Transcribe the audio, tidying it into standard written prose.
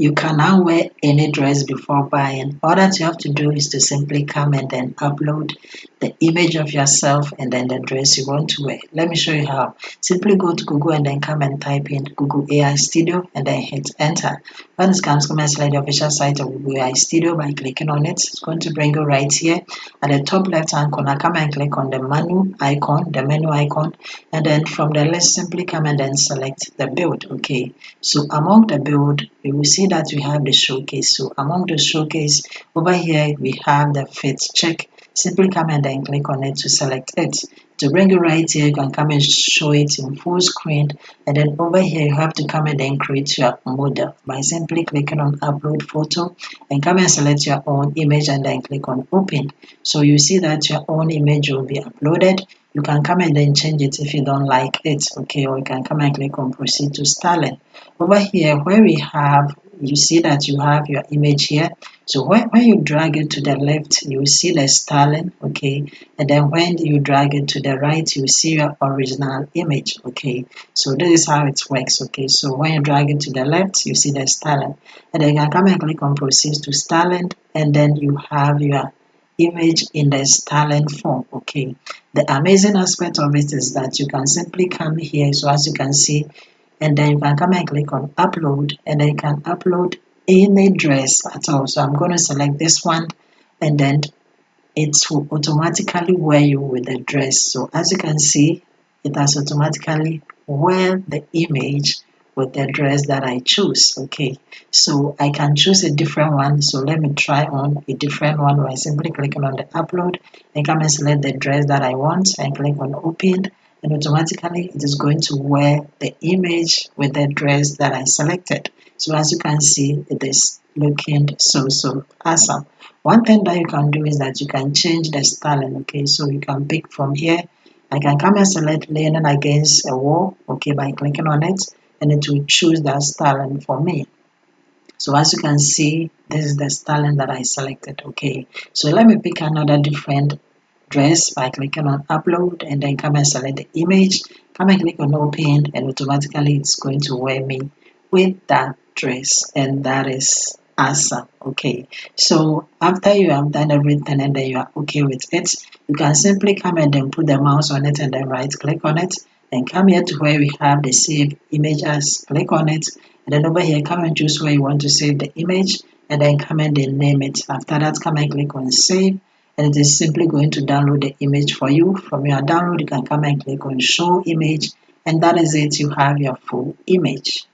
You can now wear any dress before buying. All that you have to do is to simply come and then upload the image of yourself and then the dress you want to wear. Let me show you how. Simply go to Google and then come and type in Google AI Studio and then hit enter. When it comes, come and select the official site of Google AI Studio by clicking on it. It's going to bring you right here. At the top left hand corner, come and click on the menu icon, and then from the list simply come and then select the build. Okay, so among the build you will see that we have the showcase. So among the showcase over here we have the fit check. Simply come and then click on it to select it. To bring it right here, you can come and show it in full screen, and then over here you have to come and then create your model by simply clicking on upload photo and come and select your own image and then click on open. So you see that your own image will be uploaded. You can come and then change it if you don't like it, okay, or you can come and click on proceed to styling. Over here where we have, you see that you have your image here. So when you drag it to the left, you see the styling, okay, and then when you drag it to the right, you see your original image, okay. So this is how it works, okay. So when you drag it to the left, you see the styling, and then you can come and click on proceed to styling, and then you have your image in the styling form, okay. The amazing aspect of it is that you can simply come here, so as you can see, and then you can come and click on upload, and then you can upload any dress at all. So I'm going to select this one, and then it will automatically wear you with the dress. So as you can see, it has automatically wear the image with the dress that I choose. Okay, so I can choose a different one. So let me try on a different one by simply clicking on the upload and come and select the dress that I want and click on open, and automatically it is going to wear the image with the dress that I selected. So as you can see, it is looking so awesome. One thing that you can do is that you can change the styling, okay, so you can pick from here. I can come and select leaning against a wall, okay, by clicking on it, and it will choose that styling for me. So as you can see, this is the styling that I selected, okay. So let me pick another different dress by clicking on upload and then come and select the image, come and click on open, and automatically it's going to wear me with that dress, and that is awesome. Okay, so after you have done everything and then you are okay with it, you can simply come and then put the mouse on it and then right click on it and come here to where we have the save image as, click on it, and then over here come and choose where you want to save the image, and then come and then name it. After that, come and click on save, and it is simply going to download the image for you. From your download, you can come and click on show image, and that is it. You have your full image.